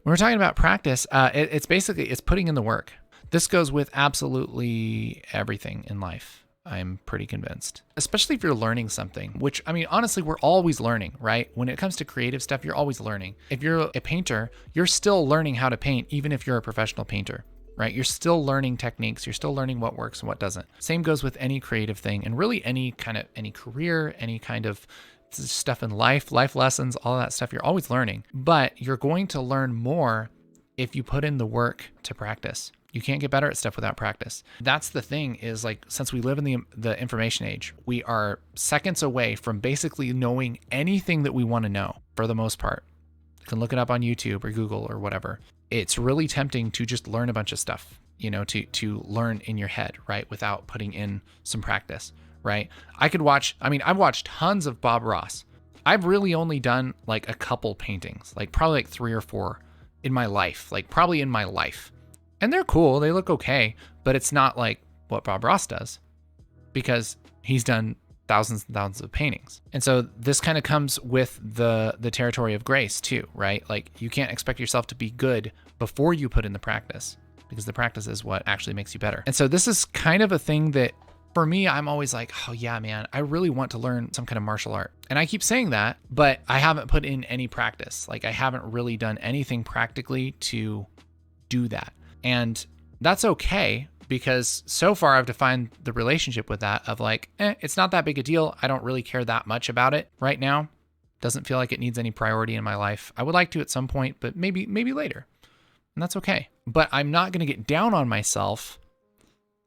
When we're talking about practice, it's basically, it's putting in the work. This goes with absolutely everything in life. I'm pretty convinced, especially if you're learning something, which, I mean, honestly, we're always learning, right? When it comes to creative stuff, you're always learning. If you're a painter, you're still learning how to paint, even if you're a professional painter, right? You're still learning techniques. You're still learning what works and what doesn't. Same goes with any creative thing, and really any career, any kind of stuff in life lessons, all that stuff. You're always learning, but you're going to learn more if you put in the work to practice. You can't get better at stuff without practice. That's the thing, is like, since we live in the information age, we are seconds away from basically knowing anything that we want to know for the most part. You can look it up on YouTube or Google or whatever. It's really tempting to just learn a bunch of stuff, to learn in your head, right? Without putting in some practice, right? I've watched tons of Bob Ross. I've really only done like a couple paintings, like probably like 3 or 4 in my life, And they're cool. They look okay, but it's not like what Bob Ross does, because he's done thousands and thousands of paintings. And so this kind of comes with the territory of grace too, right? Like, you can't expect yourself to be good before you put in the practice, because the practice is what actually makes you better. And so this is kind of a thing that for me, I'm always like, oh yeah, man, I really want to learn some kind of martial art. And I keep saying that, but I haven't put in any practice. Like, I haven't really done anything practically to do that. And that's okay, because so far I've defined the relationship with that of like, it's not that big a deal. I don't really care that much about it right now. Doesn't feel like it needs any priority in my life. I would like to at some point, but maybe later. And that's okay. But I'm not going to get down on myself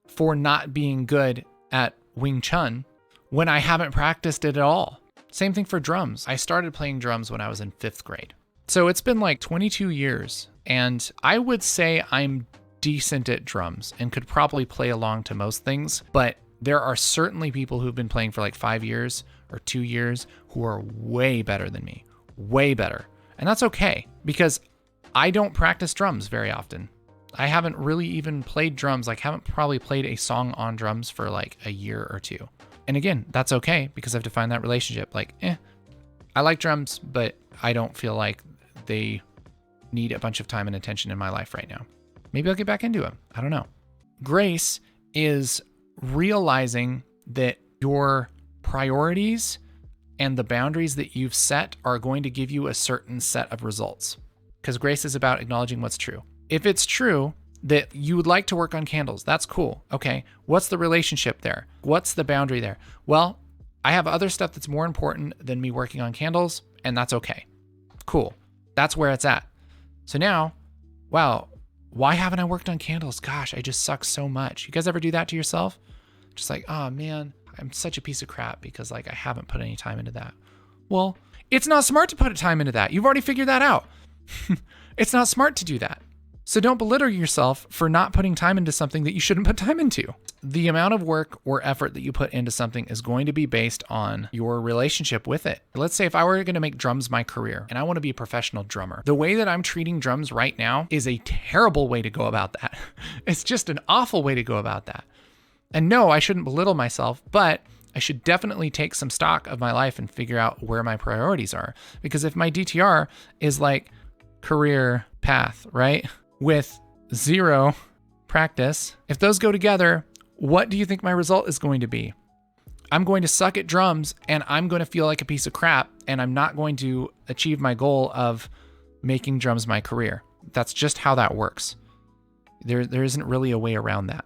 for not being good at Wing Chun when I haven't practiced it at all. Same thing for drums. I started playing drums when I was in 5th grade. So it's been like 22 years, and I would say I'm decent at drums and could probably play along to most things, but there are certainly people who've been playing for like 5 years or 2 years who are way better than me, way better. And that's okay, because I don't practice drums very often. I haven't really even played drums. Like, haven't probably played a song on drums for like a year or 2. And again, that's okay, because I've defined that relationship. Like, I like drums, but I don't feel like they need a bunch of time and attention in my life right now. Maybe I'll get back into them. I don't know. Grace is realizing that your priorities and the boundaries that you've set are going to give you a certain set of results. Because grace is about acknowledging what's true. If it's true that you would like to work on candles, that's cool. Okay, what's the relationship there? What's the boundary there? Well, I have other stuff that's more important than me working on candles, and that's okay. Cool. That's where it's at. So now, wow, why haven't I worked on candles? Gosh, I just suck so much. You guys ever do that to yourself? Just like, oh man, I'm such a piece of crap because like I haven't put any time into that. Well, it's not smart to put time into that. You've already figured that out. It's not smart to do that. So don't belittle yourself for not putting time into something that you shouldn't put time into. The amount of work or effort that you put into something is going to be based on your relationship with it. Let's say if I were going to make drums my career and I want to be a professional drummer, the way that I'm treating drums right now is a terrible way to go about that. It's just an awful way to go about that. And no, I shouldn't belittle myself, but I should definitely take some stock of my life and figure out where my priorities are. Because if my DTR is like career path, right? With 0 practice, if those go together, what do you think my result is going to be? I'm going to suck at drums and I'm going to feel like a piece of crap, and I'm not going to achieve my goal of making drums my career. That's just how that works. There isn't really a way around that.